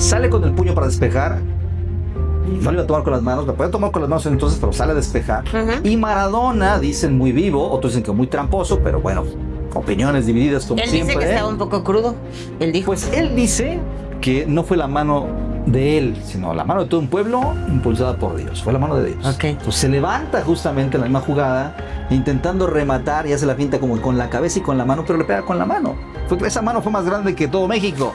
sale con el puño para despejar. No lo iba a tomar con las manos, lo podía tomar con las manos entonces, pero sale a despejar. Y Maradona, dicen muy vivo, otros dicen que muy tramposo, pero bueno, opiniones divididas como siempre. Él dice que estaba un poco crudo. Él dijo. Pues él dice que no fue la mano de él, sino la mano de todo un pueblo impulsada por Dios. Fue la mano de Dios. Okay. Entonces se levanta justamente en la misma jugada, intentando rematar y hace la finta como con la cabeza y con la mano, pero le pega con la mano. Esa mano fue más grande que todo México.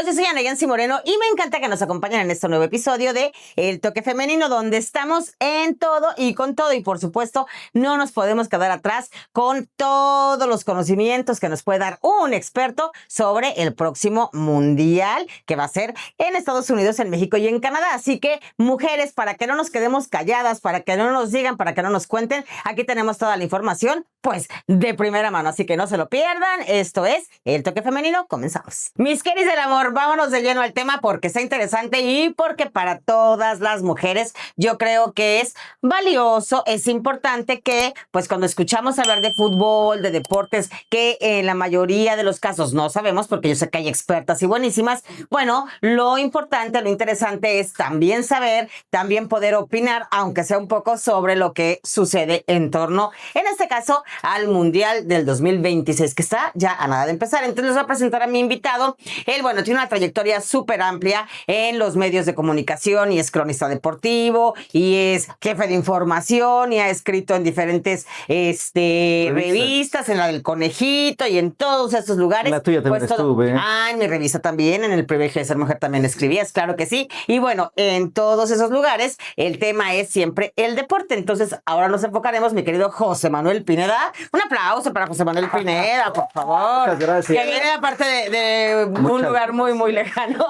Yo soy Ana Yancy Moreno y me encanta que nos acompañen en este nuevo episodio de El Toque Femenino, donde estamos en todo y con todo, y por supuesto no nos podemos quedar atrás con todos los conocimientos que nos puede dar un experto sobre el próximo mundial que va a ser en Estados Unidos, en México y en Canadá. Así que, mujeres, para que no nos quedemos calladas, para que no nos digan, para que no nos cuenten, aquí tenemos toda la información, pues, de primera mano. Así que no se lo pierdan. Esto es El Toque Femenino. Comenzamos. Mis queris del amor, vámonos de lleno al tema porque está interesante y porque para todas las mujeres yo creo que es valioso, es importante que, pues, cuando escuchamos hablar de fútbol, de deportes, que en la mayoría de los casos no sabemos, porque yo sé que hay expertas y buenísimas, bueno, lo importante, lo interesante es también saber, también poder opinar, aunque sea un poco, sobre lo que sucede en torno, en este caso, al Mundial del 2026, que está ya a nada de empezar. Entonces les voy a presentar a mi invitado. Él, bueno, tiene una trayectoria súper amplia en los medios de comunicación y es cronista deportivo y es jefe de información y ha escrito en diferentes revistas, en la del Conejito y en todos estos lugares. La tuya también estuve. En mi revista también, en el Privilegio de Ser Mujer también escribías, claro que sí. Y bueno, en todos esos lugares el tema es siempre el deporte. Entonces ahora nos enfocaremos, mi querido José Manuel Pineda. Un aplauso para José Manuel Pineda, por favor. Muchas gracias. Que viene aparte de un lugar muy, muy lejano.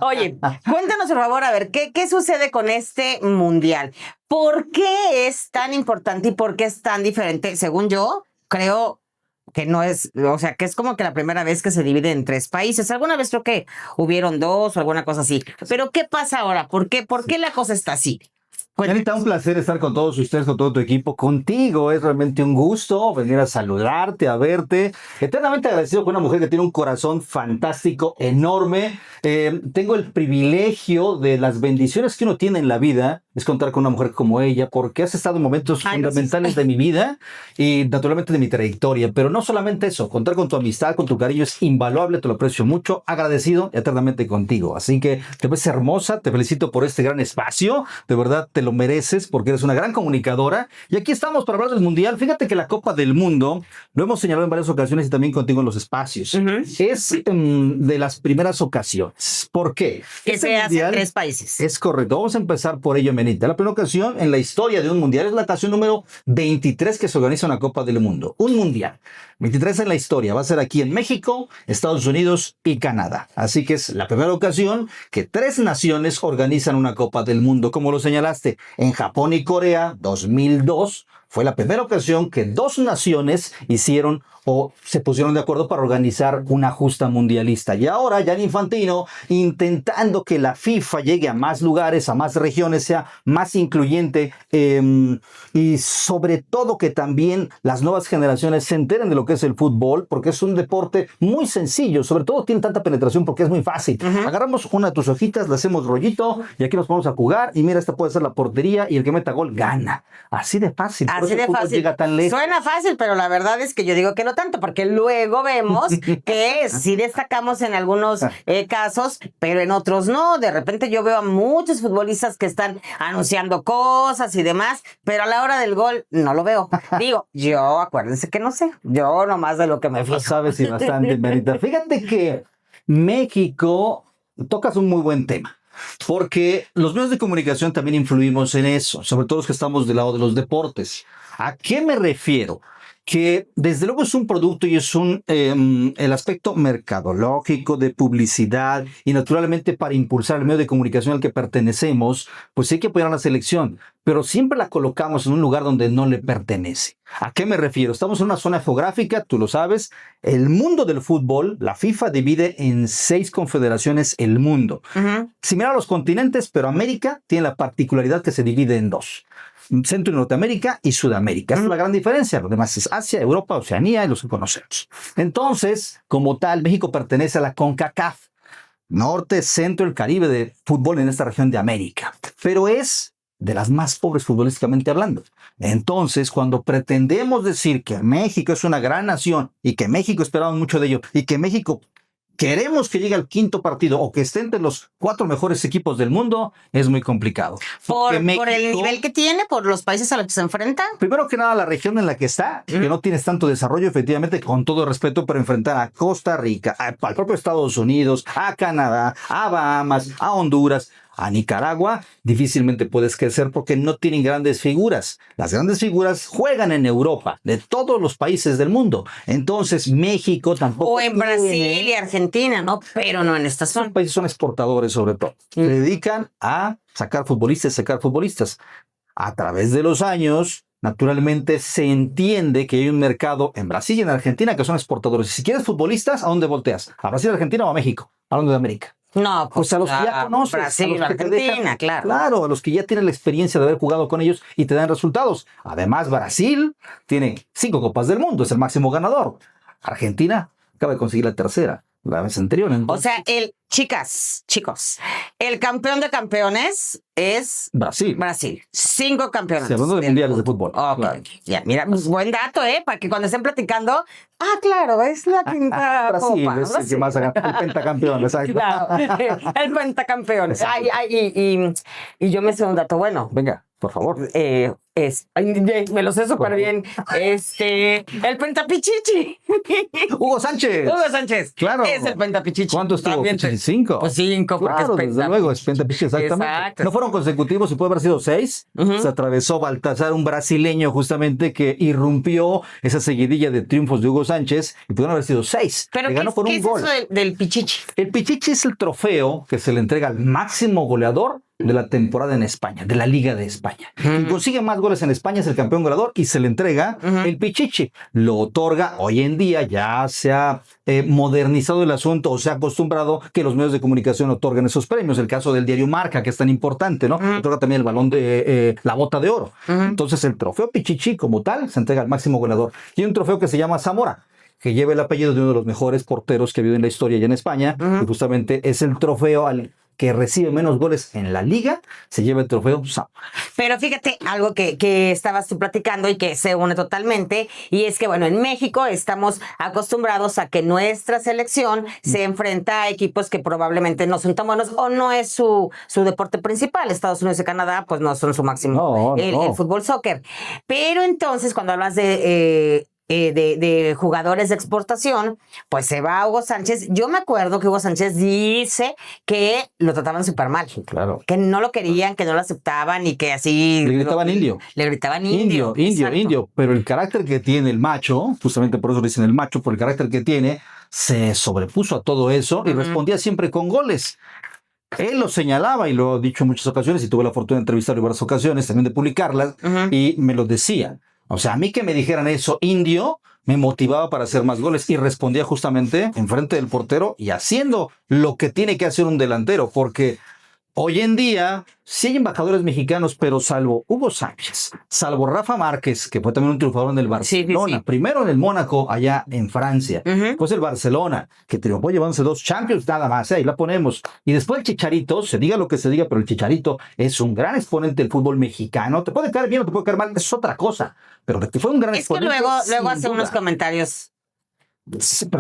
Oye, cuéntanos por favor, a ver, ¿qué sucede con este mundial? ¿Por qué es tan importante y por qué es tan diferente? Según yo, creo que no es, o sea, que es como que la primera vez que se divide en 3 países. Alguna vez creo que hubieron 2 o alguna cosa así. Pero ¿qué pasa ahora? ¿Por qué la cosa está así? Anita, un placer estar con todos ustedes, con todo tu equipo, contigo. Es realmente un gusto venir a saludarte, a verte. Eternamente agradecido con una mujer que tiene un corazón fantástico, enorme. Tengo el privilegio de las bendiciones que uno tiene en la vida, es contar con una mujer como ella, porque has estado en momentos fundamentales de mi vida y naturalmente de mi trayectoria. Pero no solamente eso, contar con tu amistad, con tu cariño es invaluable, te lo aprecio mucho, agradecido eternamente contigo. Así que te ves hermosa, te felicito por este gran espacio, de verdad te lo mereces porque eres una gran comunicadora. Y aquí estamos para hablar del Mundial. Fíjate que la Copa del Mundo, lo hemos señalado en varias ocasiones y también contigo en los espacios, es de las primeras ocasiones. ¿Por qué? Que se hace en 3 países. Es correcto. Vamos a empezar por ello, Menita. La primera ocasión en la historia de un Mundial es la ocasión número 23 que se organiza una Copa del Mundo. Un Mundial. 23 en la historia. Va a ser aquí en México, Estados Unidos y Canadá. Así que es la primera ocasión que 3 naciones organizan una Copa del Mundo. Como lo señalaste, en Japón y Corea, 2002, fue la primera ocasión que 2 naciones hicieron o se pusieron de acuerdo para organizar una justa mundialista. Y ahora Gianni Infantino, intentando que la FIFA llegue a más lugares, a más regiones, sea más incluyente y sobre todo que también las nuevas generaciones se enteren de lo que es el fútbol, porque es un deporte muy sencillo, sobre todo tiene tanta penetración porque es muy fácil. Agarramos una de tus hojitas, le hacemos rollito y aquí nos vamos a jugar y mira, esta puede ser la portería y el que meta gol gana. Así de fácil. Así de fácil. Llega tan lejos. Suena fácil, pero la verdad es que yo digo que no tanto, porque luego vemos que sí destacamos en algunos casos, pero en otros no. De repente yo veo a muchos futbolistas que están anunciando cosas y demás, pero a la hora del gol no lo veo. Digo, yo acuérdense que no sé, yo nomás de lo que me fijo. Sabes y bastante, Merita. Fíjate que México tocas un muy buen tema. Porque los medios de comunicación también influimos en eso, sobre todo los que estamos del lado de los deportes. ¿A qué me refiero? que desde luego es un producto y es el aspecto mercadológico, de publicidad y naturalmente para impulsar el medio de comunicación al que pertenecemos, pues hay que apoyar a la selección, pero siempre la colocamos en un lugar donde no le pertenece. ¿A qué me refiero? Estamos en una zona geográfica, tú lo sabes, el mundo del fútbol, la FIFA divide en 6 confederaciones el mundo. Similar a los continentes, pero América tiene la particularidad que se divide en 2. Centro y Norteamérica y Sudamérica. Esa es la gran diferencia. Lo demás es Asia, Europa, Oceanía y los que conocemos. Entonces, como tal, México pertenece a la CONCACAF, Norte, Centro, el Caribe de fútbol en esta región de América. Pero es de las más pobres futbolísticamente hablando. Entonces, cuando pretendemos decir que México es una gran nación y que México esperamos mucho de ello y que México queremos que llegue al 5º partido o que esté entre los 4 mejores equipos del mundo, es muy complicado. Por el nivel que tiene, por los países a los que se enfrenta. Primero que nada, la región en la que está, que no tienes tanto desarrollo, efectivamente, con todo respeto, pero enfrentar a Costa Rica, al propio Estados Unidos, a Canadá, a Bahamas, a Honduras, a Nicaragua, difícilmente puedes crecer porque no tienen grandes figuras. Las grandes figuras juegan en Europa, de todos los países del mundo. Entonces, México tampoco. O en Brasil y Argentina, ¿no? Pero no en esta zona. Los países son exportadores, sobre todo. Se dedican a sacar futbolistas. A través de los años, naturalmente, se entiende que hay un mercado en Brasil y en Argentina que son exportadores. Si quieres futbolistas, ¿a dónde volteas? ¿A Brasil, Argentina o a México? Hablando de América. No, pues a los que ya conoces. Brasil, a los que Argentina, claro. Claro, a los que ya tienen la experiencia de haber jugado con ellos y te dan resultados. Además, Brasil tiene 5 Copas del Mundo, es el máximo ganador. Argentina acaba de conseguir la 3ª, la vez anterior. O sea, chicos, el campeón de campeones es Brasil. 5 campeones. Sí, hablando de mundiales de fútbol. Okay. Claro. Ya, mira, pues, buen dato, para que cuando estén platicando, claro, es la quinta Brasil, copa. es el que más ha ganado, el pentacampeón, exacto. Claro, el pentacampeón. Y yo me sé un dato bueno. Venga, por favor. Me lo sé súper bien. El pentapichichi. Hugo Sánchez. Claro. Es el pentapichichi. ¿Cuánto estuvo? 5. Pues 5, porque claro, es desde luego, es pentapichichi, exactamente. Exacto. No fueron consecutivos y puede haber sido 6. Se atravesó Baltasar, un brasileño justamente que irrumpió esa seguidilla de triunfos de Hugo Sánchez y pudieron haber sido 6. Pero le ganó por un gol. ¿Qué es eso del pichichi? El pichichi es el trofeo que se le entrega al máximo goleador de la temporada en España, de la Liga de España. Quien consigue más goles en España es el campeón goleador y se le entrega el pichichi. Lo otorga, hoy en día ya se ha modernizado el asunto o se ha acostumbrado que los medios de comunicación otorguen esos premios. El caso del diario Marca, que es tan importante, ¿no? Otorga también el balón de la bota de oro. Entonces el trofeo pichichi como tal se entrega al máximo goleador. Y hay un trofeo que se llama Zamora, que lleva el apellido de uno de los mejores porteros que ha habido en la historia allá en España, y justamente es el trofeo al que recibe menos goles en la liga, se lleva el trofeo Zamora. Pero fíjate, algo que estabas tú platicando y que se une totalmente, y es que, bueno, en México estamos acostumbrados a que nuestra selección se enfrenta a equipos que probablemente no son tan buenos o no es su deporte principal. Estados Unidos y Canadá, pues no son su máximo, el fútbol soccer. Pero entonces, cuando hablas de jugadores de exportación, pues se va Hugo Sánchez. Yo me acuerdo que Hugo Sánchez dice que lo trataban súper mal. Claro. Que no lo querían, que no lo aceptaban y que así... Le gritaban indio. Le gritaban indio. Indio. Pero el carácter que tiene el macho, justamente por eso le dicen el macho, por el carácter que tiene, se sobrepuso a todo eso y respondía siempre con goles. Él lo señalaba y lo he dicho en muchas ocasiones y tuve la fortuna de entrevistarlo en varias ocasiones, también de publicarlas, y me lo decía. O sea, a mí que me dijeran eso, indio, me motivaba para hacer más goles y respondía justamente enfrente del portero y haciendo lo que tiene que hacer un delantero, porque hoy en día sí hay embajadores mexicanos, pero salvo Hugo Sánchez, salvo Rafa Márquez, que fue también un triunfador en el Barcelona, primero en el Mónaco, allá en Francia, pues el Barcelona, que triunfó llevándose 2 Champions nada más, ahí la ponemos. Y después el Chicharito, se diga lo que se diga, pero el Chicharito es un gran exponente del fútbol mexicano. Te puede caer bien o te puede caer mal, eso es otra cosa, pero de que fue un gran exponente. Es que luego hace unos comentarios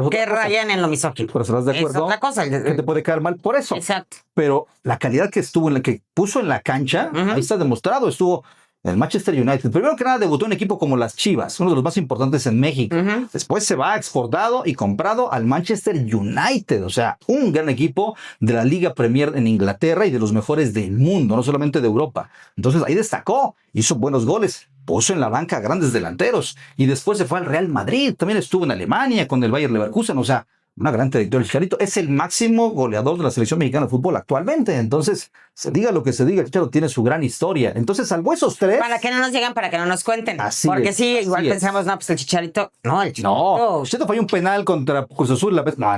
que rayan en lo misógino. Pero serás de acuerdo. Es otra cosa. Que te puede caer mal por eso. Exacto. Pero la calidad que estuvo en la que puso en la cancha, ahí está demostrado. Estuvo el Manchester United. Primero que nada debutó en un equipo como las Chivas, uno de los más importantes en México. Después se va exportado y comprado al Manchester United, o sea, un gran equipo de la Liga Premier en Inglaterra y de los mejores del mundo, no solamente de Europa. Entonces ahí destacó, hizo buenos goles, puso en la banca a grandes delanteros y después se fue al Real Madrid, también estuvo en Alemania con el Bayer Leverkusen, o sea, una gran trayectoria. El Chicharito es el máximo goleador de la selección mexicana de fútbol actualmente. Entonces, se diga lo que se diga, el Chicharito tiene su gran historia. Entonces, salvo esos tres. Para que no nos llegan, para que no nos cuenten. Así porque es, sí, igual así es. pensamos, no, pues el Chicharito. No, el Chicharito. No, el Chicharito falló un penal contra Cruz Azul la vez. No.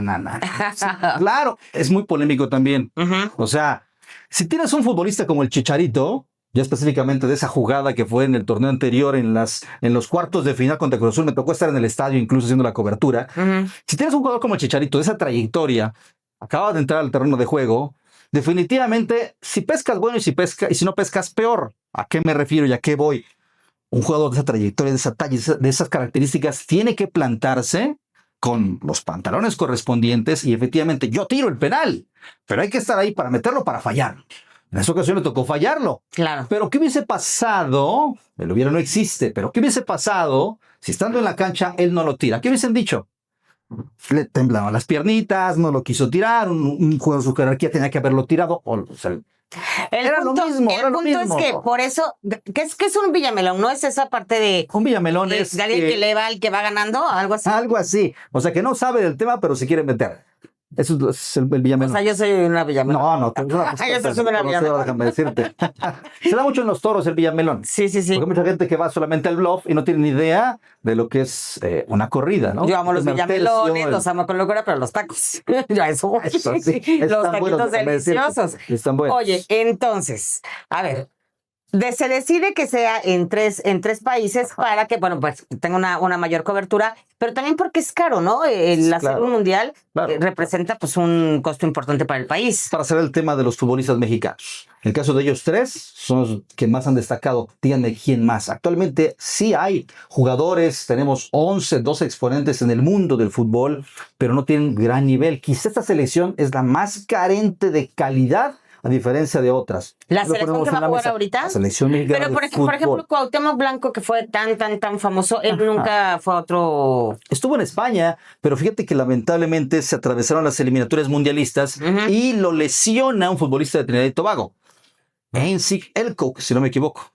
Sí, claro, es muy polémico también. O sea, si tienes un futbolista como el Chicharito, ya específicamente de esa jugada que fue en el torneo anterior, en los cuartos de final contra Cruz Azul, me tocó estar en el estadio incluso haciendo la cobertura. Si tienes un jugador como el Chicharito, de esa trayectoria, acaba de entrar al terreno de juego, definitivamente, si pescas bueno y si no pescas peor. ¿A qué me refiero y a qué voy? Un jugador de esa trayectoria, de esa talla, de esas características, tiene que plantarse con los pantalones correspondientes y efectivamente yo tiro el penal, pero hay que estar ahí para meterlo, para fallar. En esa ocasión le tocó fallarlo. Claro. Pero ¿qué hubiese pasado? El hubiera no existe, pero ¿qué hubiese pasado si estando en la cancha él no lo tira? ¿Qué hubiesen dicho? Le temblaban las piernitas, no lo quiso tirar, un juego de su jerarquía tenía que haberlo tirado. O sea, era lo mismo. El punto es que por eso, ¿qué es un Villamelón? ¿No es esa parte de un Villamelón es de alguien que le va al que va ganando? Algo así. Algo así. O sea, que no sabe del tema, pero se quiere meter. Eso es el Villamelón. O sea, yo soy una Villamelón. No, tú eres una yo soy una Villamelón. Déjame decirte. Se da mucho en los toros el Villamelón. Sí. Porque hay mucha gente que va solamente al bluff y no tiene ni idea de lo que es una corrida, ¿no? Yo amo los Villamelones, los amo con locura, pero los tacos. Ya eso voy. Eso sí. Los taquitos deliciosos. Están buenos. Oye, entonces, a ver, se decide que sea en tres países para que, bueno, pues tenga una mayor cobertura, pero también porque es caro, ¿no? El hacer un mundial representa pues un costo importante para el país. Para cerrar el tema de los futbolistas mexicanos. En el caso de ellos tres, son los que más han destacado. Díganme quién más. Actualmente sí hay jugadores, tenemos 11, 12 exponentes en el mundo del fútbol, pero no tienen gran nivel. Quizá esta selección es la más carente de calidad a diferencia de otras. ¿La selección que va a jugar ahorita? La selección mexicana. Pero, por ejemplo, Cuauhtémoc Blanco, que fue tan famoso, él nunca fue a otro... Estuvo en España, pero fíjate que lamentablemente se atravesaron las eliminatorias mundialistas y lo lesiona un futbolista de Trinidad y Tobago. Ensik Elcock, si no me equivoco.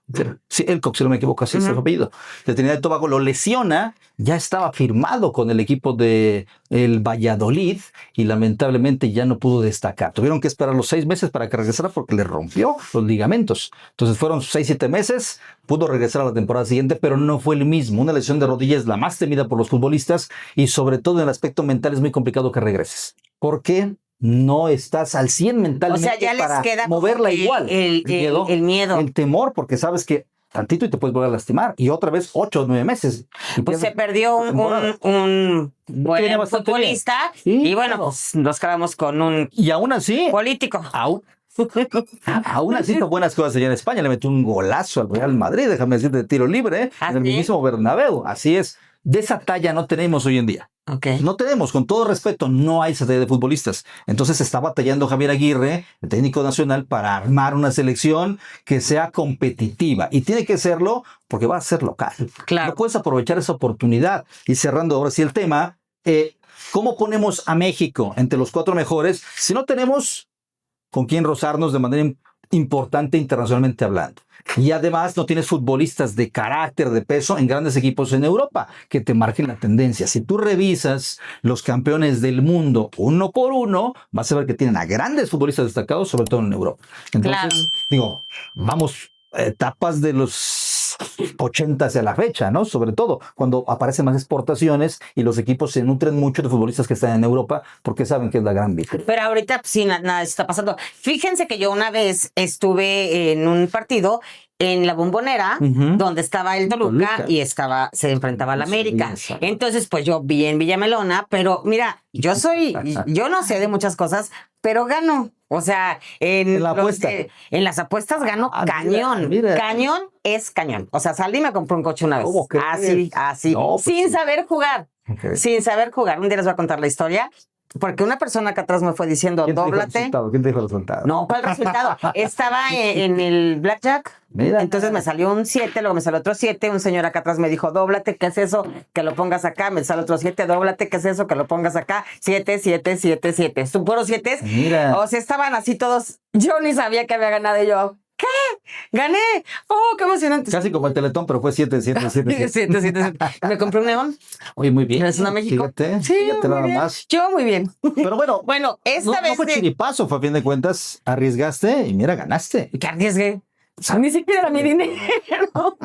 Sí, Elcock, si no me equivoco, así es su apellido. De Trinidad y Tobago lo lesiona, ya estaba firmado con el equipo de el Valladolid y lamentablemente ya no pudo destacar. Tuvieron que esperar los 6 meses para que regresara porque le rompió los ligamentos. Entonces fueron 6-7 meses, pudo regresar a la temporada siguiente, pero no fue el mismo. Una lesión de rodilla es la más temida por los futbolistas y sobre todo en el aspecto mental es muy complicado que regreses. ¿Por qué? No estás al 100 mentalmente, o sea, ya para les queda moverla igual. El miedo. El temor, porque sabes que tantito y te puedes volver a lastimar. Y otra vez 8 o 9 meses. Pues se perdió un buen futbolista. Sí, y bueno, pues nos quedamos con un y aún así, político. Aún así hizo buenas cosas allá en España. Le metió un golazo al Real Madrid, déjame decirte, de tiro libre, en el mismo Bernabéu. Así es. De esa talla no tenemos hoy en día. No tenemos, con todo respeto, no hay esa talla de futbolistas. Entonces está batallando Javier Aguirre, el técnico nacional, para armar una selección que sea competitiva. Y tiene que serlo porque va a ser local. Claro. No puedes aprovechar esa oportunidad. Y cerrando ahora sí el tema, ¿cómo ponemos a México entre los 4 mejores si no tenemos con quién rozarnos de manera importante internacionalmente hablando? Y además no tienes futbolistas de carácter, de peso en grandes equipos en Europa que te marquen la tendencia. Si tú revisas los campeones del mundo uno por uno, vas a ver que tienen a grandes futbolistas destacados, sobre todo en Europa. Entonces, digo, vamos, etapas de los 80 hacia la fecha, ¿no? Sobre todo cuando aparecen más exportaciones y los equipos se nutren mucho de futbolistas que están en Europa porque saben que es la gran vida. Pero ahorita pues, sí, nada está pasando. Fíjense que yo una vez estuve en un partido en la Bombonera, donde estaba el Toluca y se enfrentaba al América. Entonces, pues yo vi en Villamelona, pero mira, yo no sé de muchas cosas, pero gano. O sea, en las apuestas gano cañón. Mira. Cañón es cañón. O sea, salí y me compré un coche una vez. Así. No, sin saber jugar. Sin saber jugar. Un día les voy a contar la historia. porque una persona acá atrás me fue diciendo, ¿Quién te dijo el dóblate. resultado? ¿Quién te dijo el resultado? No, ¿cuál resultado? Estaba en el blackjack. Mira. Entonces me salió un 7, luego me salió otro 7. Un señor acá atrás me dijo, dóblate, ¿qué es eso? Que lo pongas acá. Me sale otro 7, dóblate, ¿qué es eso? Que lo pongas acá. 7, 7, 7, 7. ¿Son puros 7? Mira. O sea, estaban así todos. Yo ni sabía que había ganado y yo. ¿Qué? ¡Gané! ¡Oh, qué emocionante! Casi como el Teletón, pero fue 7, 7, 7, 7. 7, 7, 7. Me compré un neón. Oye, muy bien. ¿Es una México? Fíjate, Sí, fíjate muy nada bien. más. Yo muy bien. Pero bueno, Bueno, esta no vez fue chiripazo, fue a fin de cuentas, arriesgaste y mira, ganaste. ¿Qué arriesgué? O sea, ni siquiera era mi dinero. No.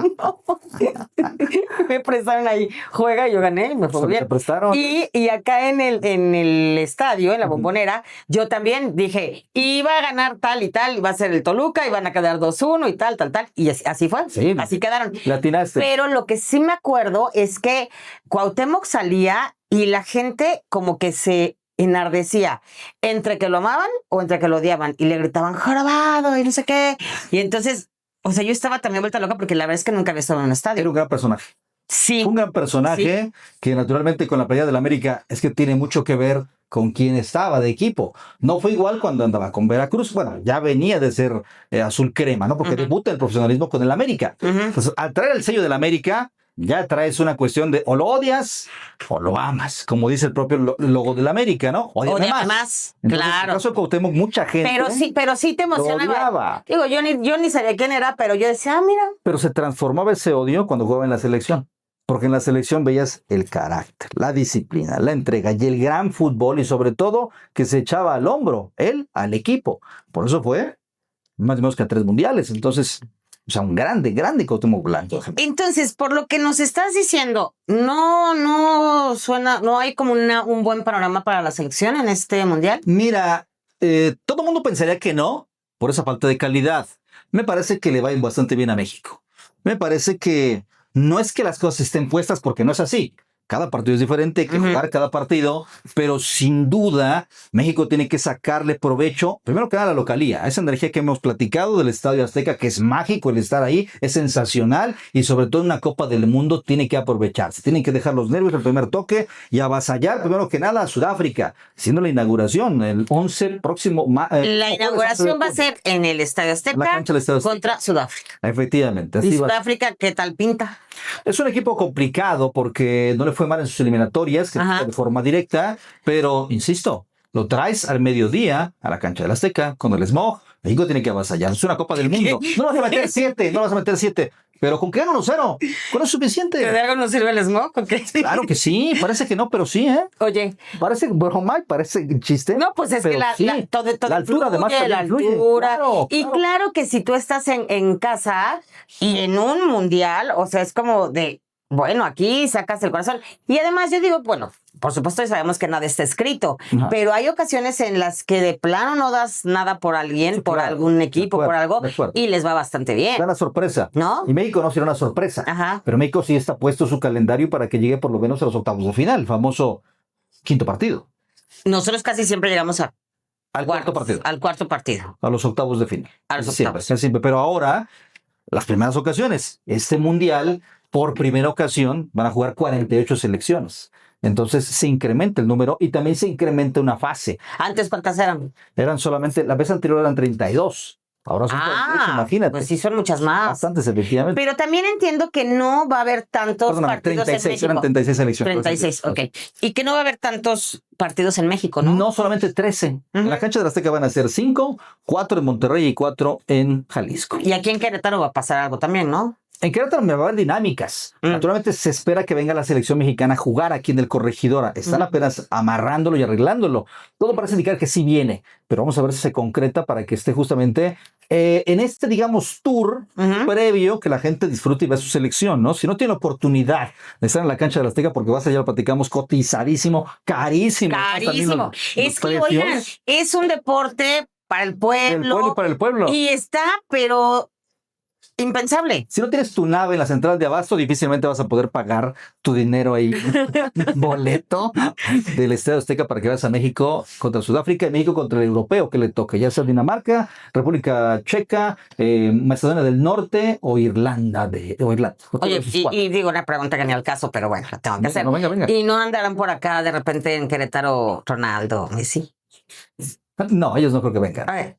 Me prestaron ahí, juega y yo gané y me fue muy Te bien. prestaron. Y acá en el estadio, en la Bombonera, yo también dije, iba a ganar tal y tal, iba a ser el Toluca, iban a quedar 2-1 y tal. Y así fue, Sí. así quedaron. Latinaste. Pero lo que sí me acuerdo es que Cuauhtémoc salía y la gente como que se enardecía entre que lo amaban o entre que lo odiaban y le gritaban jorobado y no sé qué. Y entonces, o sea, yo estaba también vuelta loca porque la verdad es que nunca había estado en un estadio. Era un gran personaje. Sí. Un gran personaje que naturalmente con la playera del América es que tiene mucho que ver con quién estaba de equipo. No fue igual cuando andaba con Veracruz. Bueno, ya venía de ser azul crema, ¿no? Porque debuta el profesionalismo con el América. Entonces, al traer el sello del América, ya traes una cuestión de o lo odias o lo amas, como dice el propio logo del América, ¿no? Ódiame más. más, Entonces, claro. En el caso de Cuauhtémoc, mucha gente Pero sí te lo emocionaba. odiaba. Digo, yo ni sabía quién era, pero yo decía, mira. Pero se transformaba ese odio cuando jugaba en la selección. Porque en la selección veías el carácter, la disciplina, la entrega y el gran fútbol y sobre todo que se echaba al hombro, él al equipo. Por eso fue más o menos que a 3 mundiales. Entonces, o sea, un grande Cuauhtémoc Blanco. Entonces, por lo que nos estás diciendo, no suena, no hay como un buen panorama para la selección en este mundial. Mira, todo el mundo pensaría que no, por esa falta de calidad. Me parece que le va bastante bien a México. Me parece que no es que las cosas estén puestas porque no es así. Cada partido es diferente, hay que jugar cada partido, pero sin duda México tiene que sacarle provecho, primero que nada, a la localía, a esa energía que hemos platicado del Estadio Azteca, que es mágico el estar ahí, es sensacional y sobre todo en una Copa del Mundo tiene que aprovecharse, tienen que dejar los nervios el primer toque y avasallar primero que nada a Sudáfrica, siendo la inauguración el 11 próximo. La inauguración va a ser en el Estadio Azteca la cancha del Estadio Azteca. Contra Sudáfrica. Efectivamente. ¿Y Así va. Sudáfrica qué tal pinta? Es un equipo complicado porque no le fue mal en sus eliminatorias, que de forma directa, pero insisto, lo traes al mediodía a la cancha del Azteca con el Smog. México tiene que avasallar. Es una Copa del Mundo. No vas a meter 7, no vas a meter 7. Pero con que hagan 1-0, con eso es suficiente. ¿Que de algo nos sirve el Smog? ¿Okay? Claro que sí, parece que no, pero sí, ¿eh? Oye. Parece broma, parece chiste. No, pues es que la altura influye, además la influye. altura. Claro, y claro que si tú estás en casa y en un mundial, o sea, es como de, bueno, aquí sacas el corazón. Y además yo digo, bueno, por supuesto sabemos que nada está escrito, pero hay ocasiones en las que de plano no das nada por alguien, por algún equipo, por algo, y les va bastante bien. Da la sorpresa. ¿No? Y México no será una sorpresa. Ajá. Pero México sí está puesto su calendario para que llegue por lo menos a los octavos de final, el famoso quinto partido. Nosotros casi siempre llegamos al cuarto partido. Al cuarto partido. A los octavos de final. A los octavos. Siempre. Pero ahora, las primeras ocasiones, este mundial, por primera ocasión, van a jugar 48 selecciones. Entonces se incrementa el número y también se incrementa una fase. ¿Antes cuántas eran? Eran solamente, la vez anterior eran 32. Ahora son 48, imagínate. Pues sí, son muchas más. Bastantes, efectivamente. Pero también entiendo que no va a haber tantos partidos 36, en México. Eran 36 elecciones. 36, ok. Y que no va a haber tantos partidos en México, ¿no? No, solamente 13. En la cancha de la Azteca van a ser 5, 4 en Monterrey y 4 en Jalisco. Y aquí en Querétaro va a pasar algo también, ¿no? En Querétaro me va a haber dinámicas. Naturalmente se espera que venga la selección mexicana a jugar aquí en el Corregidora. Están apenas amarrándolo y arreglándolo. Todo parece indicar que sí viene, pero vamos a ver si se concreta para que esté justamente en este, digamos, tour previo que la gente disfrute y vea su selección, ¿no? Si no tiene oportunidad de estar en la cancha de la Azteca, porque vas allá, lo platicamos, cotizadísimo, carísimo. Carísimo. Es que, oigan, es un deporte para el pueblo. Para el pueblo. Y está, pero impensable. Si no tienes tu nave en la central de abasto, difícilmente vas a poder pagar tu dinero ahí, un boleto del Estadio Azteca para que vayas a México contra Sudáfrica y México contra el europeo que le toque, ya sea Dinamarca, República Checa, Macedonia del Norte o Irlanda. Oye, y digo una pregunta que ni al caso, pero bueno, la tengo que hacer. No, venga. ¿Y no andarán por acá de repente en Querétaro Ronaldo, Messi? No, ellos no creo que vengan. A ver.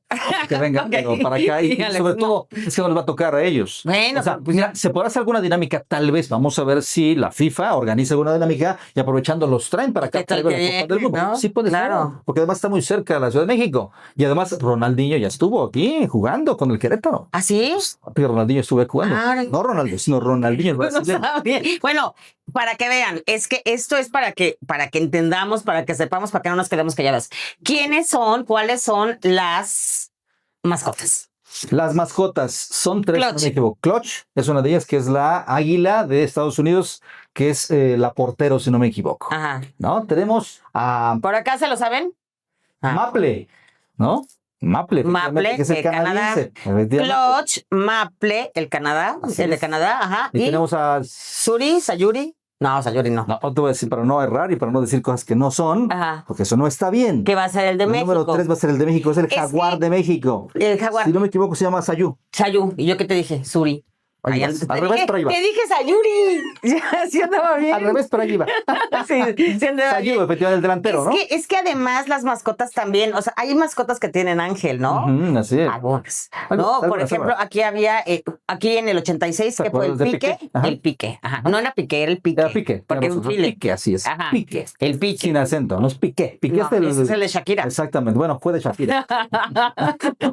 Que vengan, pero para acá y sobre todo es que no les va a tocar a ellos. Bueno, o sea, pues mira, se podrá hacer alguna dinámica, tal vez. Vamos a ver si la FIFA organiza alguna dinámica y aprovechando los traen para acá traigo la Copa del Mundo. ¿no? Sí puede ser, porque además está muy cerca de la Ciudad de México. Y además Ronaldinho ya estuvo aquí jugando con el Querétaro. ¿Ah, sí? Porque Ronaldinho estuvo jugando. No Ronaldo, sino Ronaldinho. No sabía. Bueno, para que vean, es que esto es para que entendamos, para que sepamos, para que no nos quedemos callados. ¿Cuáles son las mascotas? Las mascotas son 3, Clutch. no me equivoco. Clutch es una de ellas, que es la águila de Estados Unidos, que es la portero, si no me equivoco. Ajá. ¿No? Tenemos a ¿Por acá se lo saben? Maple, ¿no? Maple, Maple, que es el canadiense. Clutch, Maple, el Canadá, el de Canadá, ajá. Y tenemos a Sayuri. No, Sayuri no. No, te voy a decir para no errar y para no decir cosas que no son, Ajá. porque eso no está bien. ¿Qué va a ser el de México? El número 3 va a ser el de México, es el jaguar de México. El jaguar. Si no me equivoco, se llama Sayu. Sayu. ¿Y yo qué te dije? Suri. Al revés, pero ahí va. Te dije Sayuri. Sí andaba bien. Al revés, pero ahí va. Sí andaba Sayu, bien. efectivamente, el delantero, ¿no? Es que además las mascotas también, o sea, hay mascotas que tienen ángel, ¿no? Así es. Algunas. No, por ejemplo, aquí había, aquí en el 86, que fue el Pique. El Pique. Ajá. No era Pique, era el Pique. Era Pique. Porque un chile. Pique, así es. Ajá. Pique. El Pique. Sin acento, no es Piqué. Piqué No, ese es el de Shakira. Exactamente. Bueno, fue de Shakira.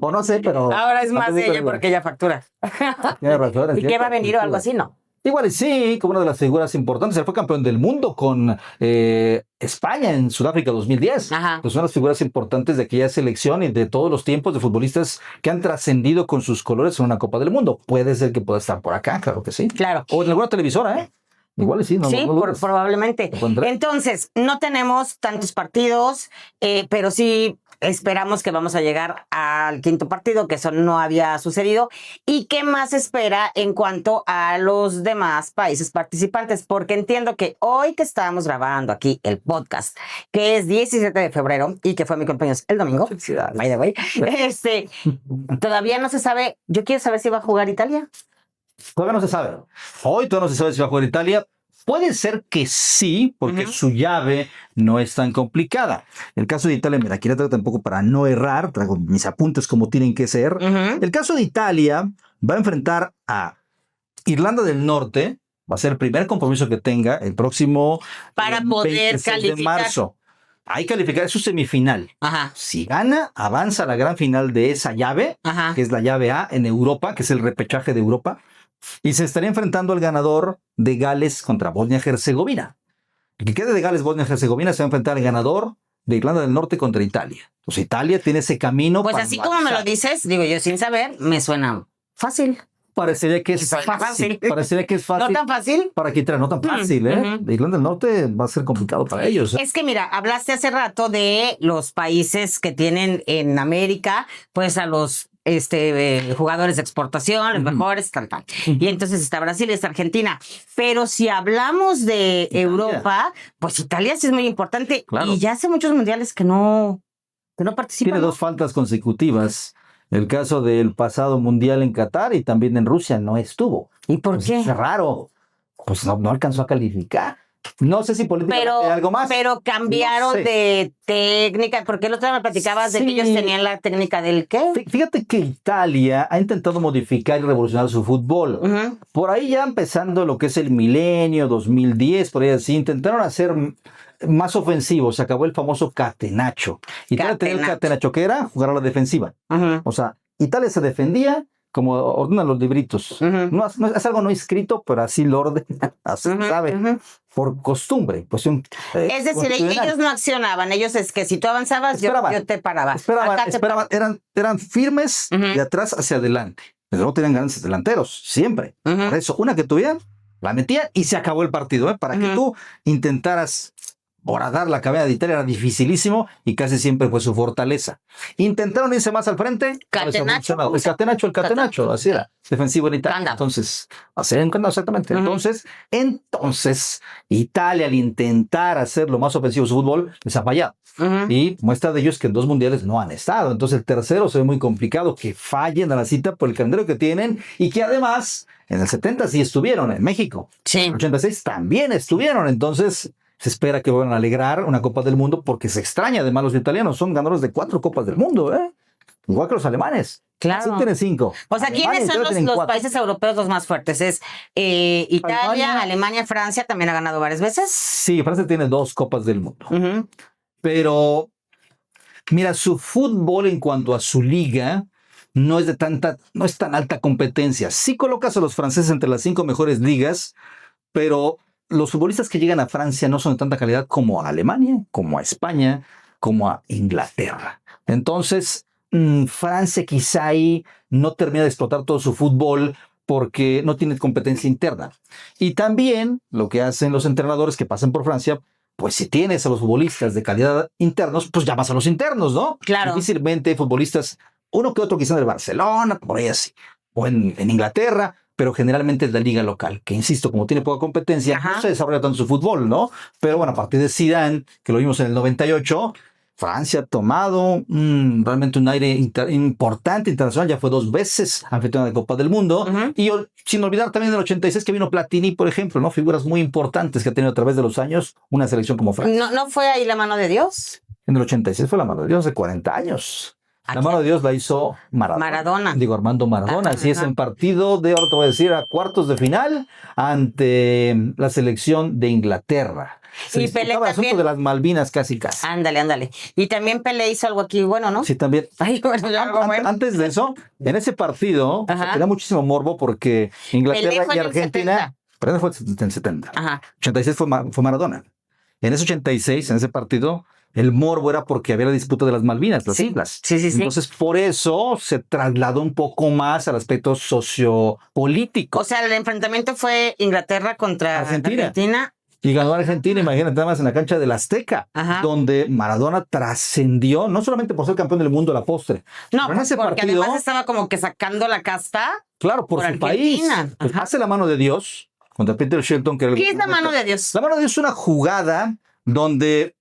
O no sé, pero. Ahora es más de ella porque ella factura. Tiene razón. ¿Y qué va a venir o algo así? No. Igual sí, como una de las figuras importantes. Él fue campeón del mundo con España en Sudáfrica 2010. Ajá. Pues son las figuras importantes de aquella selección y de todos los tiempos de futbolistas que han trascendido con sus colores en una Copa del Mundo. Puede ser que pueda estar por acá, claro que sí. Claro. O en alguna televisora, ¿eh? Igual sí, no. Sí, no probablemente. Entonces, no tenemos tantos partidos, pero sí esperamos que vamos a llegar al quinto partido, que eso no había sucedido. ¿Y qué más espera en cuanto a los demás países participantes? Porque entiendo que hoy que estábamos grabando aquí el podcast, que es 17 de febrero y que fue mi cumpleaños el domingo, by the way, todavía no se sabe. Yo quiero saber si va a jugar Italia. Todavía no se sabe. Hoy todavía no se sabe si va a jugar Italia. Puede ser que sí, porque su llave no es tan complicada. El caso de Italia, mira, aquí la traigo tampoco para no errar, traigo mis apuntes como tienen que ser. El caso de Italia va a enfrentar a Irlanda del Norte, va a ser el primer compromiso que tenga el próximo para poder calificar. De marzo. Hay que calificar, es su semifinal. Ajá. Si gana, avanza a la gran final de esa llave, que es la llave A en Europa, que es el repechaje de Europa. Y se estaría enfrentando al ganador de Gales contra Bosnia-Herzegovina. El que quede de Gales-Bosnia-Herzegovina se va a enfrentar al ganador de Irlanda del Norte contra Italia. Entonces Italia tiene ese camino. Pues así como me lo dices, digo yo sin saber, me suena fácil. Parecería que es fácil. Parecería que es fácil. ¿No tan fácil? Para quitar, no tan fácil, ¿eh? De Irlanda del Norte va a ser complicado para ellos. Es que mira, hablaste hace rato de los países que tienen en América, pues a los jugadores de exportación, los mejores, tal. Y entonces está Brasil y está Argentina. Pero si hablamos de Italia. Europa, pues Italia sí es muy importante. Claro. Y ya hace muchos mundiales que no participan. Tiene 2 faltas consecutivas. El caso del pasado mundial en Qatar y también en Rusia no estuvo. ¿Y por qué? Es raro. Pues no alcanzó a calificar. No sé si políticamente algo más. Pero cambiaron de técnica, porque el otro día me platicabas de que ellos tenían la técnica del ¿qué? Fíjate que Italia ha intentado modificar y revolucionar su fútbol. Por ahí ya empezando lo que es el milenio, 2010, por ahí así, intentaron hacer más ofensivo. Se acabó el famoso catenaccio. Italia tenía el catenaccio, que era jugar a la defensiva. O sea, Italia se defendía como ordenan los libritos. No, es algo no escrito, pero así lo ordenan, así sabe, por costumbre. Es decir, ellos no accionaban, ellos es que si tú avanzabas, yo te paraba. Esperaban, eran firmes de atrás hacia adelante, pero no tenían grandes delanteros, siempre. Por eso, una que tuvieran, la metían y se acabó el partido, para que tú intentaras horadar la cabeza de Italia era dificilísimo y casi siempre fue su fortaleza. Intentaron irse más al frente. Catenaccio. El catenaccio, así era. Defensivo en Italia. Candado. Entonces, hacer un candado, exactamente. Entonces, Italia al intentar hacer lo más ofensivo de su fútbol, les ha fallado. Y muestra de ello es que en 2 mundiales no han estado. Entonces el tercero se ve muy complicado que fallen a la cita por el calendario que tienen y que además en el 70 sí estuvieron en México. Sí. En el 86 también estuvieron. Entonces se espera que van a alegrar una Copa del Mundo porque se extraña. Además los italianos son ganadores de 4 Copas del Mundo, igual que los alemanes. Claro. Sí tienen 5. O sea, ¿quiénes son los países europeos los más fuertes? Es Italia, Alemania, Francia también ha ganado varias veces. Sí, Francia tiene 2 Copas del Mundo. Pero, mira, su fútbol en cuanto a su liga no es tan alta competencia. Sí colocas a los franceses entre las 5 mejores ligas, pero los futbolistas que llegan a Francia no son de tanta calidad como a Alemania, como a España, como a Inglaterra. Entonces, Francia quizá ahí no termina de explotar todo su fútbol porque no tiene competencia interna. Y también lo que hacen los entrenadores que pasan por Francia, pues si tienes a los futbolistas de calidad internos, pues llamas a los internos, ¿no? Claro. Difícilmente futbolistas, uno que otro quizá del Barcelona, por ahí así, o en Inglaterra, pero generalmente es la liga local, que insisto, como tiene poca competencia, no se desarrolla tanto su fútbol, ¿no? Pero bueno, a partir de Zidane, que lo vimos en el 98, Francia ha tomado realmente un aire importante internacional, ya fue 2 veces anfitriona de Copa del Mundo, y sin olvidar también en el 86 que vino Platini, por ejemplo, ¿no? Figuras muy importantes que ha tenido a través de los años una selección como Francia. ¿No fue ahí la mano de Dios? En el 86 fue la mano de Dios de 40 años. La mano de Dios la hizo Maradona. Digo, Armando Maradona. Así es, en partido de, ahora te voy a decir, a cuartos de final ante la selección de Inglaterra. Se y Pelé también. El asunto de las Malvinas casi. Ándale. Y también Pelé hizo algo aquí bueno, ¿no? Sí, también. Ay, bueno, algo bueno. Antes de eso, en ese partido tenía muchísimo morbo porque Inglaterra y Argentina... Pelé fue en el 70. 86 fue Maradona. En ese 86, en ese partido, el morbo era porque había la disputa de las Malvinas, las islas. Sí. Entonces, por eso se trasladó un poco más al aspecto sociopolítico. O sea, el enfrentamiento fue Inglaterra contra Argentina. Y ganó Argentina, imagínate, nada más en la cancha del Azteca, donde Maradona trascendió, no solamente por ser campeón del mundo a la postre. No, en ese porque partido, además estaba como que sacando la casta. Claro, por su Argentina. País. Pues hace la mano de Dios contra Peter Shilton. ¿Qué es la mano de Dios? La mano de Dios es una jugada donde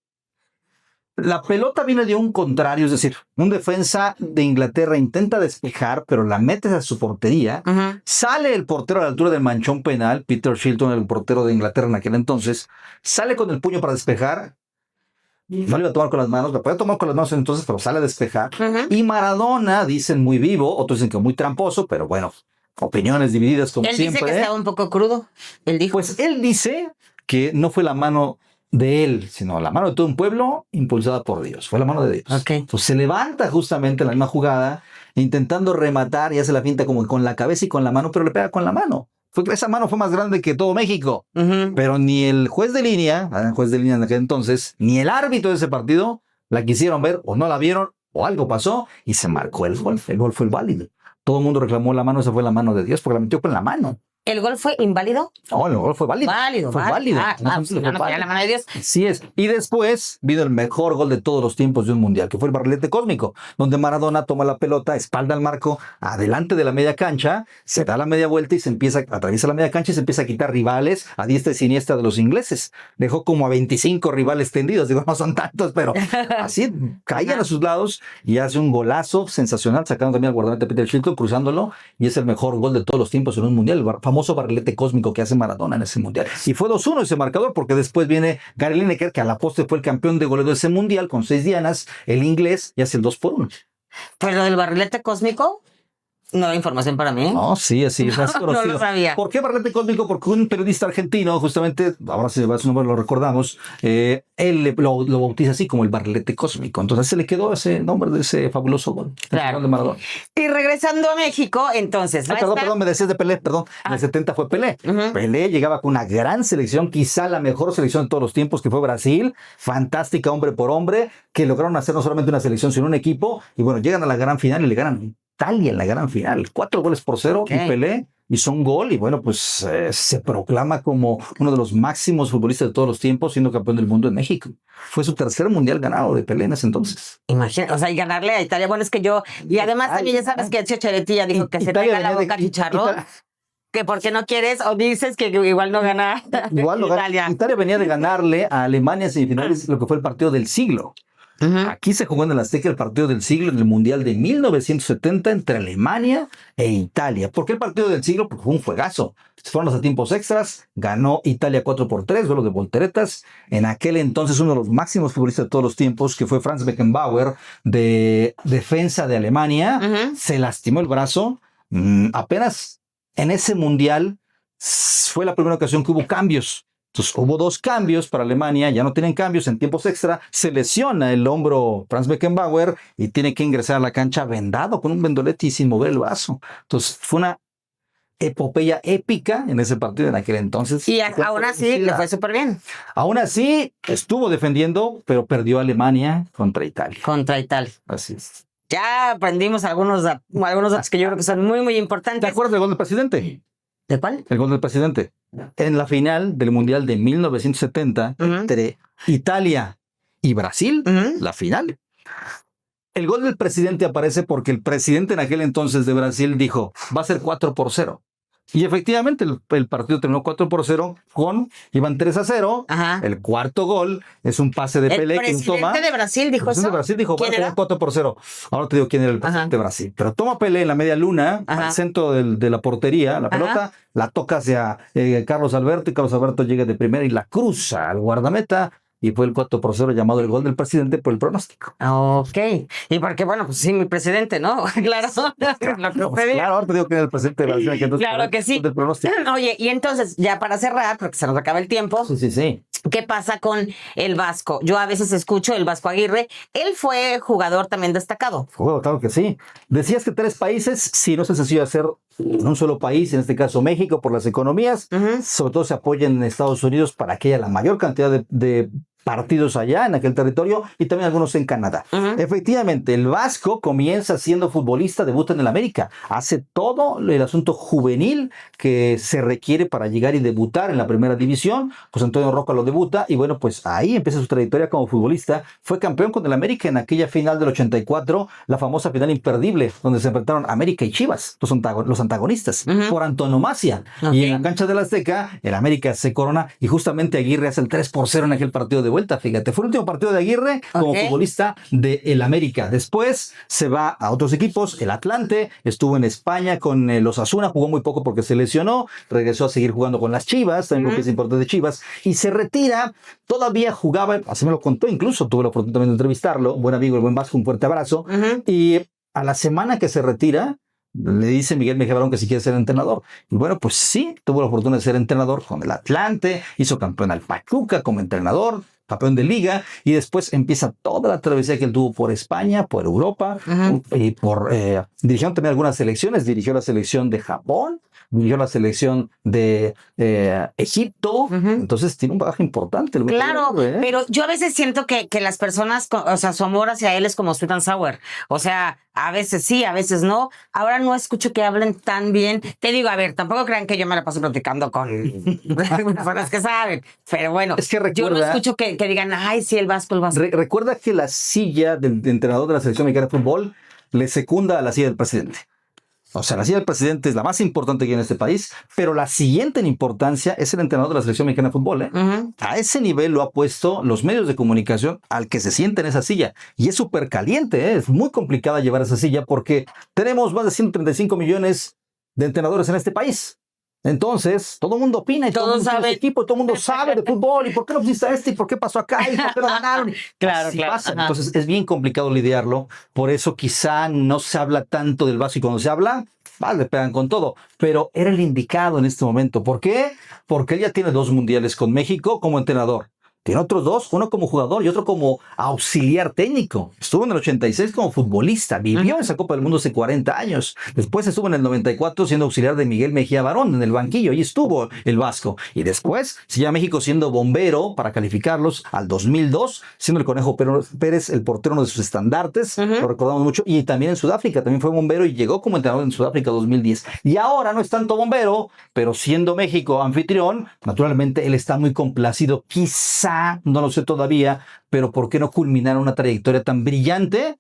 la pelota viene de un contrario, es decir, un defensa de Inglaterra intenta despejar, pero la metes a su portería, sale el portero a la altura del manchón penal, Peter Shilton, el portero de Inglaterra en aquel entonces, sale con el puño para despejar, no le iba a tomar con las manos, la podía tomar con las manos entonces, pero sale a despejar, y Maradona, dicen muy vivo, otros dicen que muy tramposo, pero bueno, opiniones divididas como siempre. Él dice que estaba un poco crudo, él dijo. Pues él dice que no fue la mano de él, sino la mano de todo un pueblo impulsada por Dios. Fue la mano de Dios. Entonces se levanta justamente en la misma jugada, intentando rematar y hace la finta como con la cabeza y con la mano, pero le pega con la mano. Esa mano fue más grande que todo México. Pero ni el juez de línea en aquel entonces, ni el árbitro de ese partido la quisieron ver o no la vieron o algo pasó y se marcó el gol. El gol fue válido. Todo el mundo reclamó la mano, esa fue la mano de Dios porque la metió con la mano. ¿El gol fue inválido? No, el gol fue válido. Fue válido. La mano de Dios. Así es. Y después vino el mejor gol de todos los tiempos de un mundial, que fue el barrilete cósmico, donde Maradona toma la pelota, espalda al marco, adelante de la media cancha, se da la media vuelta y atraviesa la media cancha y se empieza a quitar rivales a diestra y siniestra de los ingleses. Dejó como a 25 rivales tendidos. Digo, no son tantos, pero así caían a sus lados y hace un golazo sensacional, sacando también al guardameta Peter Shilton, cruzándolo, y es el mejor gol de todos los tiempos en un mundial, el famoso barrilete cósmico que hace Maradona en ese mundial. Y fue 2-1 ese marcador, porque después viene Gary Lineker, que a la postre fue el campeón de goleo de ese mundial con 6 dianas, el inglés, y hace el 2-1. Pero lo del barrilete cósmico, nueva información para mí. No, sí, así es. No lo sabía. ¿Por qué barrilete cósmico? Porque un periodista argentino, justamente, ahora se va su nombre, lo recordamos, él lo bautiza así como el barrilete cósmico. Entonces se le quedó ese nombre de ese fabuloso gol. Claro. De Maradona. Y regresando a México, entonces. Perdón, me decías de Pelé, perdón. En el 70 fue Pelé. Pelé llegaba con una gran selección, quizá la mejor selección de todos los tiempos, que fue Brasil. Fantástica, hombre por hombre, que lograron hacer no solamente una selección, sino un equipo. Y bueno, llegan a la gran final y le ganan Italia en la gran final. 4-0. Y Pelé hizo un gol y bueno, pues se proclama como uno de los máximos futbolistas de todos los tiempos, siendo campeón del mundo en México. Fue su tercer mundial ganado de Pelé en ese entonces. Imagina, o sea, y ganarle a Italia. Bueno, es que y además también ya sabes que Ezio Cheretilla dijo que se Italia traiga la venía de- boca chicharrón, que porque no quieres, o dices que igual no gana Igual lo gana. Italia. Italia venía de ganarle a Alemania en semifinales, lo que fue el partido del siglo. Ujú. Aquí se jugó en el Azteca el partido del siglo en el Mundial de 1970 entre Alemania e Italia. ¿Por qué el partido del siglo? Porque fue un juegazo. Se fueron los tiempos extras, ganó Italia 4-3, duelo de volteretas. En aquel entonces uno de los máximos futbolistas de todos los tiempos, que fue Franz Beckenbauer, de defensa de Alemania, Ujú. se lastimó el brazo. Apenas en ese Mundial fue la primera ocasión que hubo cambios. Entonces hubo 2 cambios para Alemania, ya no tienen cambios en tiempos extra, se lesiona el hombro Franz Beckenbauer y tiene que ingresar a la cancha vendado con un vendolete y sin mover el brazo. Entonces fue una epopeya épica en ese partido en aquel entonces. Y aún así le fue súper bien Aún así estuvo defendiendo, pero perdió Alemania contra Italia. contra Italia. Así es. Ya aprendimos algunos datos que yo creo que son muy, muy ¿Te importantes. acuerdas del gol del presidente? ¿De cuál? El gol del presidente. En la final del Mundial de 1970, Ujú. entre Italia y Brasil, Ujú. la final. El gol del presidente aparece porque el presidente en aquel entonces de Brasil dijo, va a ser 4-0. Y efectivamente el partido terminó 4-0 iban 3-0. Ajá. El cuarto gol es un pase de El Pelé que toma. presidente de Brasil El dijo presidente eso. de Brasil dijo, va a ¿Quién ser era? 4-0. Ahora te digo quién era el presidente Ajá. de Brasil. Pero toma Pelé en la media luna, Ajá. al centro de la portería, la Ajá. pelota, la toca hacia Carlos Alberto y Carlos Alberto llega de primera y la cruza al guardameta. Y fue el 4-0 llamado el gol del presidente por el pronóstico. Ok. Y porque, bueno, pues sí, mi presidente, ¿no? Claro. Lo que Pues pedí. claro, ahora te digo quién era el presidente de Brasil. Que entonces, Claro que sí. Del pronóstico. Oye, y entonces, ya para cerrar, porque se nos acaba el tiempo, Sí. ¿qué pasa con el Vasco? Yo a veces escucho el Vasco Aguirre. Él fue jugador también destacado. Bueno, claro que sí. Decías que 3 países, sí, no es sencillo hacer en un solo país, en este caso México, por las economías. Ujú. Sobre todo se apoyan en Estados Unidos para que haya la mayor cantidad de partidos allá en aquel territorio y también algunos en Canadá. Ujú. Efectivamente, el Vasco comienza siendo futbolista, debuta en el América, hace todo el asunto juvenil que se requiere para llegar y debutar en la primera división. José Antonio Roca lo debuta y bueno, pues ahí empieza su trayectoria como futbolista. Fue campeón con el América en aquella final del 84, la famosa final imperdible, donde se enfrentaron América y Chivas, los antagonistas, Ujú. por antonomasia. Ok. Y en la cancha del Azteca, el América se corona y justamente Aguirre hace el 3-0 en aquel partido de vuelta, fíjate. Fue el último partido de Aguirre como Ok. futbolista del América. Después se va a otros equipos, el Atlante, estuvo en España con los Osasuna, jugó muy poco porque se lesionó, regresó a seguir jugando con las Chivas, también lo que es importante de Chivas, y se retira. Todavía jugaba, así me lo contó, incluso tuve la oportunidad también de entrevistarlo, buen amigo, el buen Vasco, un fuerte abrazo. Ujú. Y a la semana que se retira, le dice Miguel Mejía Barón que si quiere ser entrenador. Y bueno, pues sí, tuvo la oportunidad de ser entrenador con el Atlante, hizo campeón al Pachuca como entrenador, campeón de liga, y después empieza toda la travesía que él tuvo por España, por Europa, Ujú. y dirigió también algunas selecciones, dirigió la selección de Japón, dirigió la selección de Egipto, Ujú. entonces tiene un bagaje importante. el Claro, Aguirre, ¿eh? pero yo a veces siento que las personas, o sea, su amor hacia él es como sweet and sour. O sea, a veces sí, a veces no. Ahora no escucho que hablen tan bien. Te digo, a ver, tampoco crean que yo me la paso platicando con personas que saben. Pero bueno, Es que yo no recuerda- escucho que digan, ay, sí, el Vasco, el Vasco. Recuerda que la silla del entrenador de la selección mexicana de fútbol le secunda a la silla del presidente. O sea, la silla del presidente es la más importante que hay en este país, pero la siguiente en importancia es el entrenador de la selección mexicana de fútbol. Ujú. A ese nivel lo ha puesto los medios de comunicación al que se siente en esa silla. Y es súper caliente, es muy complicada llevar esa silla porque tenemos más de 135 millones de entrenadores en este país. Entonces, todo el mundo opina y todo el Todos mundo tiene saben. su equipo, todo el mundo sabe de fútbol y por qué no pusiste a este y por qué pasó acá y por qué no ganaron. Claro, Así claro, pasa. ajá. Entonces, es bien complicado lidiarlo. Por eso quizá no se habla tanto del Vasco y cuando se habla, le pegan con todo. Pero era el indicado en este momento. ¿Por qué? Porque él ya tiene 2 mundiales con México como entrenador. Tiene otros dos, uno como jugador y otro como auxiliar técnico. Estuvo en el 86 como futbolista, vivió esa Copa del Mundo hace 40 años. Después estuvo en el 94 siendo auxiliar de Miguel Mejía Barón en el banquillo. Ahí estuvo el vasco. Y después siguió a México siendo bombero para calificarlos al 2002, siendo el Conejo Pérez el portero, uno de sus estandartes. Lo recordamos mucho. Y también en Sudáfrica, también fue bombero y llegó como entrenador en Sudáfrica 2010. Y ahora no es tanto bombero, pero siendo México anfitrión, naturalmente él está muy complacido. Quizá, no lo sé todavía, pero ¿por qué no culminar una trayectoria tan brillante,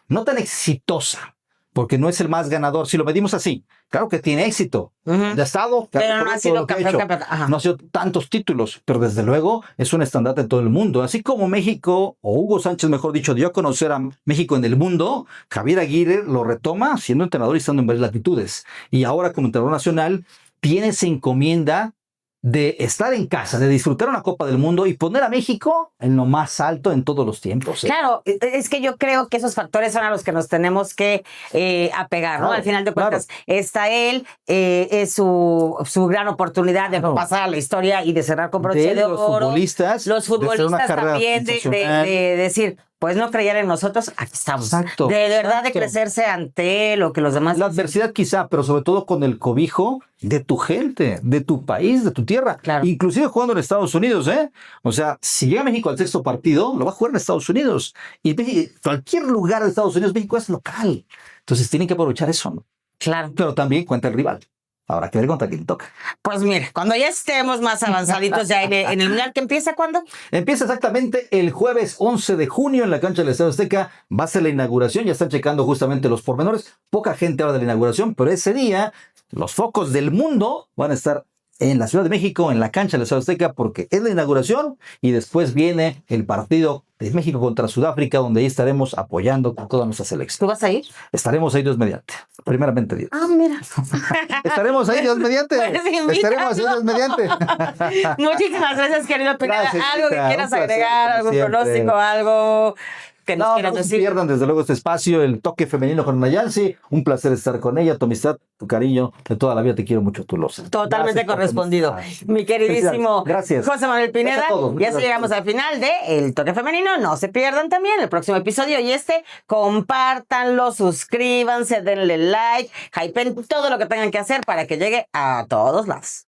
no tan exitosa? Porque no es el más ganador. Si lo medimos así, claro que tiene éxito. De estado, pero no ha sido campeón. No ha sido tantos títulos, pero desde luego es un estandarte en todo el mundo. Así como México, o Hugo Sánchez, mejor dicho, dio a conocer a México en el mundo, Javier Aguirre lo retoma siendo entrenador y estando en varias latitudes. Y ahora como entrenador nacional tiene esa encomienda de estar en casa, de disfrutar una Copa del Mundo y poner a México en lo más alto en todos los tiempos. Claro, es que yo creo que esos factores son a los que nos tenemos que apegar, ¿no? Al final de cuentas, está él, es su gran oportunidad de pasar a la historia y de cerrar con broche de oro. Los futbolistas también de decir, pues no creían en nosotros, aquí estamos. Exacto, de verdad, de crecerse ante lo que los demás... La adversidad quizá, pero sobre todo con el cobijo de tu gente, de tu país, de tu tierra. Claro. Inclusive jugando en Estados Unidos, ¿eh? O sea, si llega México al sexto partido, lo va a jugar en Estados Unidos. Y cualquier lugar de Estados Unidos, México es local. Entonces tienen que aprovechar eso, ¿no? Claro. Pero también cuenta el rival. Habrá que ver contra quién toca. Pues mire, cuando ya estemos más avanzaditos ya en el Mundial, ¿que empieza cuándo? Empieza exactamente el jueves 11 de junio en la cancha del Estadio Azteca. Va a ser la inauguración, ya están checando justamente los pormenores. Poca gente habla de la inauguración, pero ese día los focos del mundo van a estar en la Ciudad de México, en la cancha del Estadio Azteca, porque es la inauguración y después viene el partido de México contra Sudáfrica, donde ahí estaremos apoyando con toda nuestra selección. ¿Tú vas a ir? Estaremos ahí Dios mediante, primeramente Dios. Ah, mira. Estaremos ahí Dios mediante. Pues Estaremos ahí Dios mediante. Muchísimas gracias, querido Pineda. Gracias, algo que Chita, quieras un placer, agregar, algún siempre. pronóstico, algo que nos quieras No se decir. pierdan desde luego este espacio, el toque femenino con Nayansi. Un placer estar con ella, tu amistad, tu cariño de toda la vida. Te quiero mucho, tú lo sabes. Totalmente correspondido. Mi queridísimo Gracias. José Manuel Pineda. Ya se llegamos al final de El Toque Femenino. No se pierdan también el próximo episodio y compártanlo, suscríbanse, denle like, hypen todo lo que tengan que hacer para que llegue a todos lados.